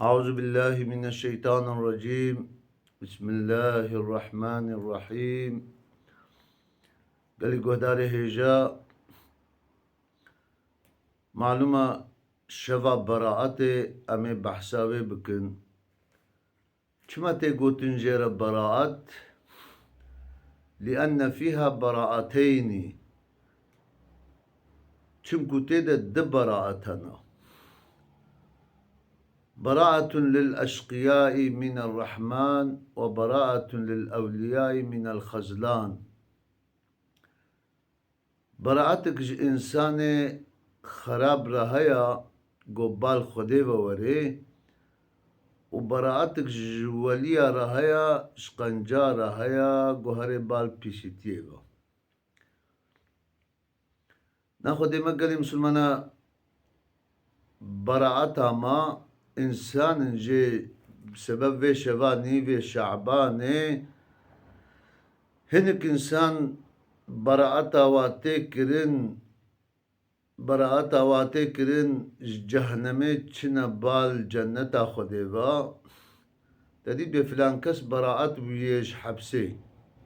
أعوذ بالله من الشيطان الرجيم. بسم الله الرحمن الرحيم. قال قدار هجا معلومة شفا براءة أمي بحساوي بكن كما تقول تنجير براءة لأن فيها براءتين كم تيدا براءتنا براءة للأشقياء من الرحمن وبراءة للأولياء من الخزلان. براءتك إنسان خراب رهيا قبال خدي ووري وبراءتك وليا رهيا شقنجا رهيا قهر بال بيشتيبا. ناخد مقالي مسلمانا براءتها ما إنسان جي بسبب في شباني في شعباني هنك إنسان براءتها واتي كرن جهنمي چنا بال جنتا خديبا تدي بفلان كس براءت ويش حبسي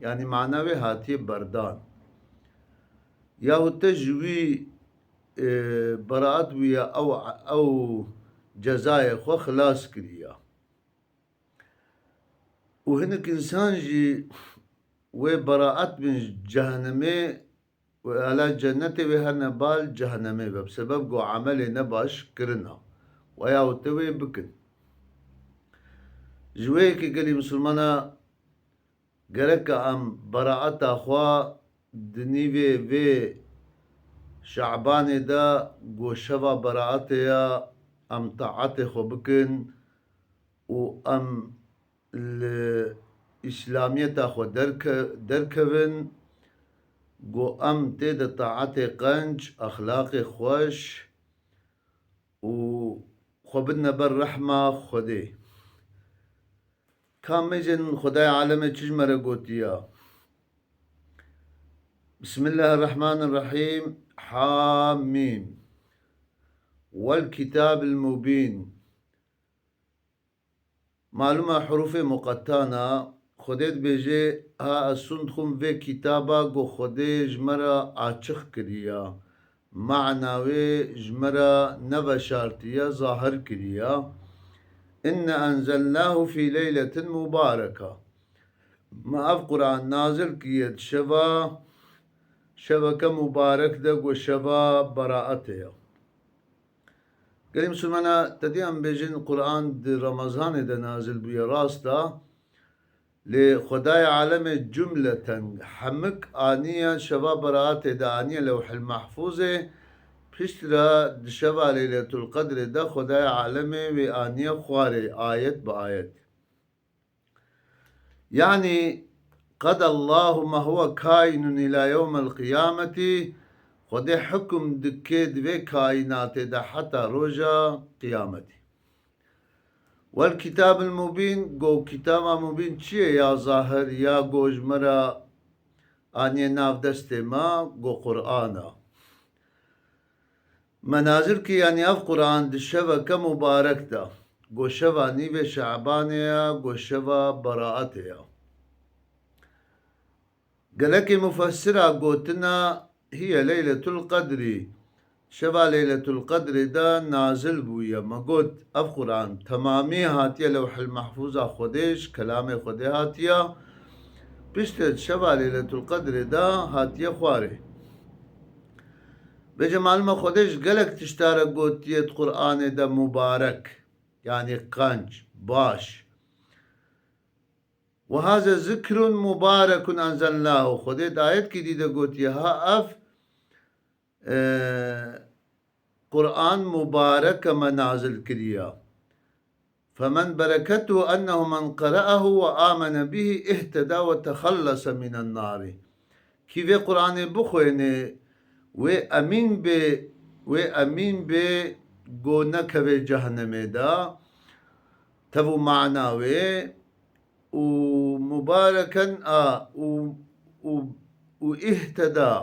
يعني معناوي هاتي بردان يا تجوي براءت ويا أو جزايا خو خلاص كريا وهنك إنسان جي وبراءت من جهنمي وعلى جنتي وهنا بال جهنمي بسبب قو عملي نباش كرنا ويا وتوي بكن جويكي قالي مسلمانا قالك أم براءت أخوا دنيوي في شعباني دا قو شفا براءتي يا أم طاعتي خو بكن وأم الإسلامية أخو دركبن قو أم تيد طاعتي قنج أخلاقي خوش وخبدنا بالرحمة خدي كان ميزن خداي عالمي تجمرة قوتيا. بسم الله الرحمن الرحيم. حاميم والكتاب المبين. معلومة حروف مقطانة خودت بيجي ها السندخم في كتابة قو خودي جمرة آچخ كريا معناوي جمرة نبشارتيا ظاهر كريا إن أنزلناه في ليلة مباركة ما أف قرآن نازل كيت شبكة مبارك دا قو شبا براءتيا. قال مسلمانا تديان بيجين القرآن دي رمضان دا نازل بيا راستا لخداي عالم جملة حمك آنية شباب براءت دا آنية لوح المحفوظة بشترا شبا ليلة القدر دا خداي عالم وآنية خواري آية بآية يعني قد الله ما هو كائن إلى يوم القيامة خدي حكم دكيد في كائنات دا حتى رجا قيامتي. والكتاب المبين قو كتاب مبين چيه يا ظاهر يا قوج مرا آني ناف دسته ما قو قرآنا منازل كي يعني اف قرآن دشوا كمبارك دا قو شوا نيوه شعبانيا قو شوا براءتيا. قالك مفسرة قوتنا هي ليلة القدر شبا ليلة القدر دا نازل بويا ما قد اف قرآن تمامي هاتيا لوح المحفوظة خودش كلام خودي هاتيا بشتت شبا ليلة القدر دا هاتيا خواري بجمال ما خودش قالك تشتارك قوتية قرآن دا مبارك يعني قنج باش وهذا ذكر مبارك أنزلناه خودت آيات كي دي دا قوتية ها اف قرآن مبارك منازل كريا فمن بركته أنه من قرأه وآمن به اهتدى وتخلص من النار. كيف قرآن بخوينه وأمين به قونك في جهنم دا تبو معناوي ومباركا واهتدى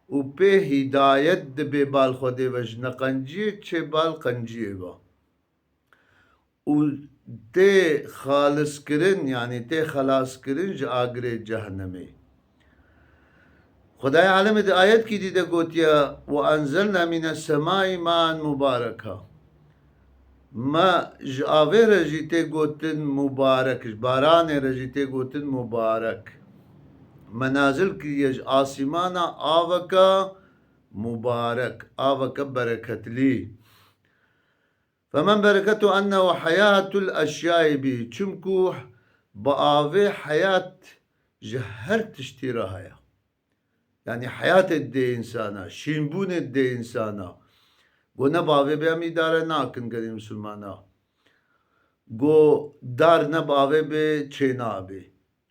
وبه هدايت ببال خودي وجنا قنجي چه بال قنجي با و تي خالص کرن يعني تي خلاص کرن جا آگر جهنمي. خدای عالم د آیت کی دیده گوتیا وانزلنا من السماء ماء مبارکا ما آوه رجیته گوتن مبارک باران رجیته گوتن مبارک منازل کریج آسمانا آوکا مبارک آوکا برکتلی فمن بركته أنه حياة الأشياء به چمكو بآوه حياة جهر تشتيرها يعني حياة الدي إنسانا شينبون الدي إنسانا گو نباوه به هم اداره ناکن گری مسلمانا گو دار نباوه به چینا به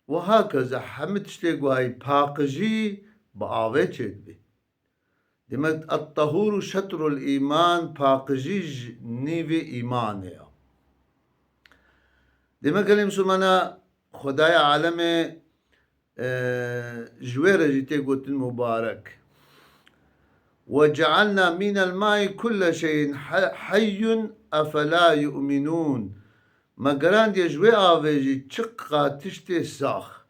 و هكذا همه تشتی گوهای پاقجی بآوه چید به demek الطهور شطر الإيمان پاقجی نیو ایمان ہے demek گری مسلمانا خدای عالم جویر جیتے گوتن مبارک وجعلنا من الماء كل شيء حي أفلا يؤمنون ما قران دي جوي آويجي چقا تشتي ساخ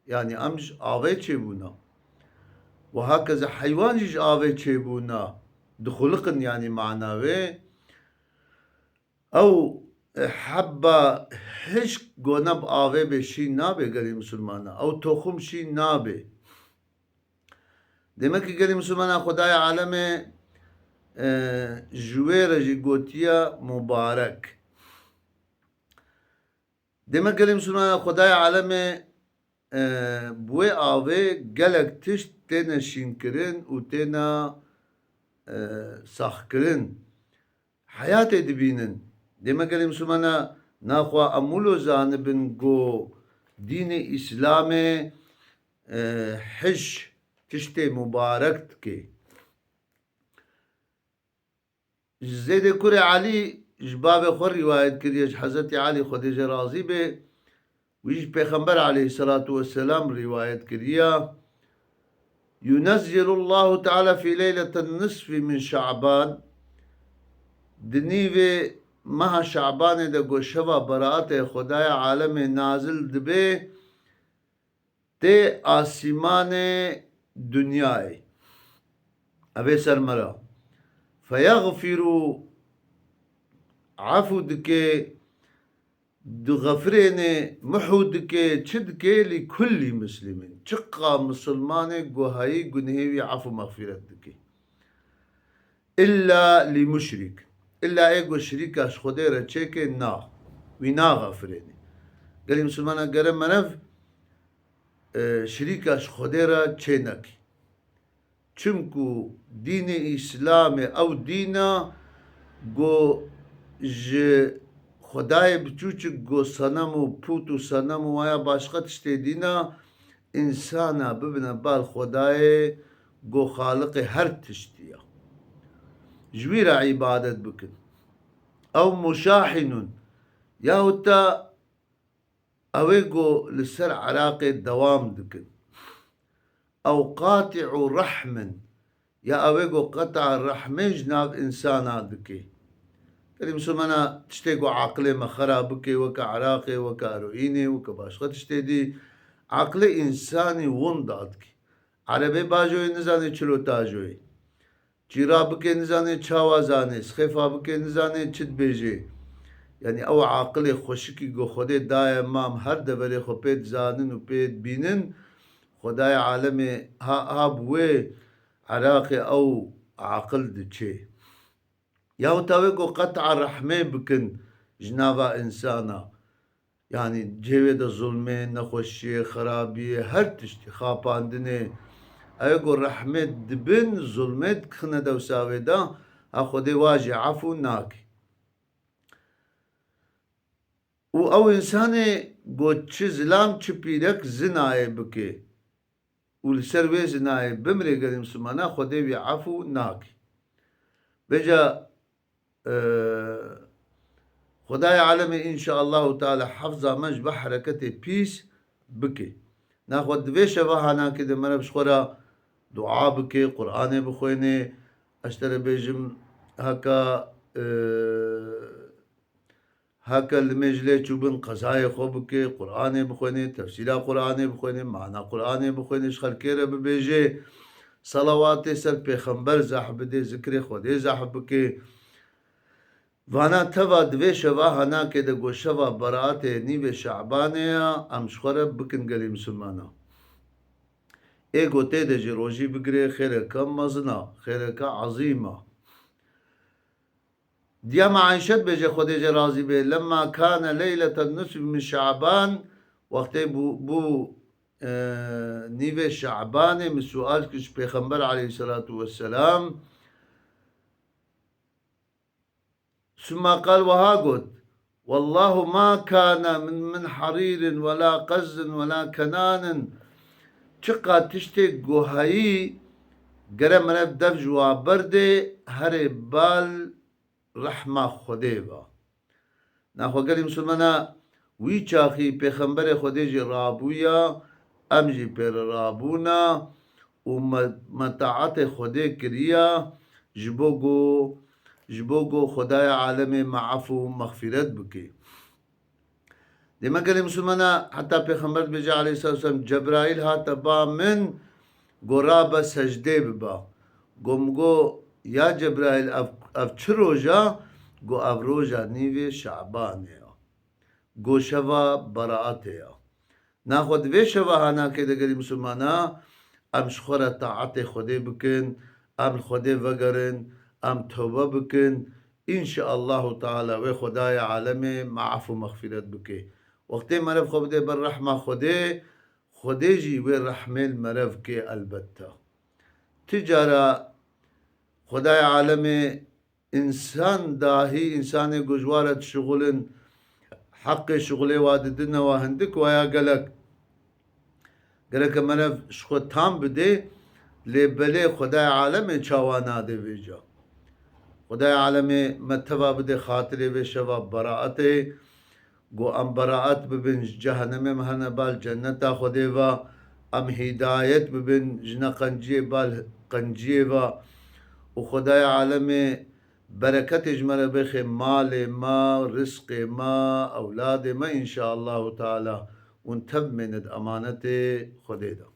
يعني أمج آوي چيبونا وهكذا حيوان جيج آوي چيبونا دخلقن يعني معناوي أو حبة هش گونب آوي بشي نابي قري مسلمانا أو توخم شي نابي demek ki geri Müslümana Khudai aleme jüvere gotiya mübarek. Demek geri Müslümana Khudai aleme bu ave gelek tiş tene şinkirin u tena sahkirin hayat edibinin. Demek geri Müslümana nakhwa amulo zanibin go dini İslam'e hiç تشتي مبارك كي زيد كري علي جباب خور رواية كريج حضرت علي خديجة راضي به ويج پیغمبر عليه الصلاة والسلام رواية كريا ينزل الله تعالى في ليلة النصف من شعبان دنيوي مها شعبان دا گوشوا برات خدای عالم نازل دبه تے آسمان دنیای اوه سرمرا فیغفرو عفو دکے دغفرین محو دکے چد کے لکل مسلمین چقا مسلمان گوهائی گنہوی عفو مغفرت دکے الا لمشرک الا ایگو شریک اش خودے رچے کے نا وی نا غفرین گلی مسلمان گرم منف شریکش خودی را چه نکی چونکو دین اسلام او دینا گو خدای بچوچ گو سنمو پوتو سنمو ویا başka تشتی دینا انسانا ببینه بال خدای گو خالق هر تشتیا جویر عبادت بکن او مشاحنون یا تا اويجو لسر علاقة دوام دكن او قاطع رحم يا اويجو قطع الرحم جناب انسانا دكي كلمة سمنا تشتيقو عقلي مخرابكي وكا عراقي وكا رويني وكا باشقة تشتيدي عقلي انساني وندادكي عربي باجوي نزاني چلو تاجوي جيرابكي نزاني چاوازاني سخيفابكي نزاني چد بيجي يعني او عاقل خوشکی گو خدای دائما هر دوره خو پید زانن و پید بینن خدای عالم ها بوه عراق او عاقل دچه یا تاوی گو قطع رحمه بکن جنابا انسانا يعني جيوه دا ظلمه نخوشي خرابي هر تشتي خاپاندنه ايگو رحمه دبن ظلمه دخنه دا وساوه دا اخوده واجه عفو ناكي و او انسانه گو چه ظلام چه پیرک زنائه بکه و لسر وی زنائه بمره گریم سمانا خوده وی عفو ناکی بجا خدای عالم انشاءالله تعالی حفظه منج بحرکت پیس بکه ناخد دوی شبه ناکی ده منه بشخورا دعا بکه قرآن بخوینه اشتر بیجم هکا هکە لمێژلێ چوو بن قەزایە خۆ بکێ قورآانێ بخوێنێ تەفسیرا قورآانێ بخوێنێ مانا قورآانێ بخوێنێش خەلکێرە ببێژێ سەڵەواتێ سەر پێخەمبەر زاح بدێ زکرێ خۆدێ زاح بکێ وانا تەوا دوێ شەوا هەناکێ دەگۆ شەوا بەراتێ نیوێ شەعبانەیە ئەم شخۆرە بکن گەلی مسلمانە ئێگۆ تێدەژێ ڕۆژی بگرێ خێرەکە مەزنە خێرەکە عەزیمە ديما عائشة بيجي خديجة راضي بيه لما كان ليلة النصف من شعبان وقت بو نيفي شعبان من سؤال كش بيخنبر عليه الصلاة والسلام ثم قال وهاقود والله ما كان من حرير ولا قز ولا كنان چقا تشتي قوهي قرم نبدف جوا برده هري بال رحمة خديبا ناخو قال مسلمانا وی چاخی پیغمبر خودی رابویا امجی پر رابونا و متاعت خودی کریا جبوگو خدای عالم معفو مغفرت بکی دیما قال مسلمانا حتى پیغمبر بجا علیه السلام جبرائیل ها تبا من قراب سجده ببا گمگو یا جبرائیل اف چه روژا گو اف روژا نیوی شعبانه گو شوا براعته ناخد وی شوا هانا که دگری مسلمانا ام شخورا طاعت خوده بکن ام خوده وگرن ام توبه بکن انشاءالله تعالی و خدای عالم معفو مغفرت بکن وقتی مرف خوده بر رحمه خوده جی و رحمه مرف که البته تجارة خدای عالم انسان داهی انسان گجوارت شغلن حق شغلي واددنا وهندك ويا قالك منف شخو تام بدي لبلي خدای عالم چاوانا دي بيجا خدای عالم متوا بدي خاطري بشوا براءته گو ام براءت ببن جهنم مهنا بال جنتا خديوا ام هدايت ببن جنا قنجي بال قنجيوا وخدای عالم بركة اجمل بخي مال ما رزق ما اولاد ما ان شاء الله تعالى ونتب من امانته خديدا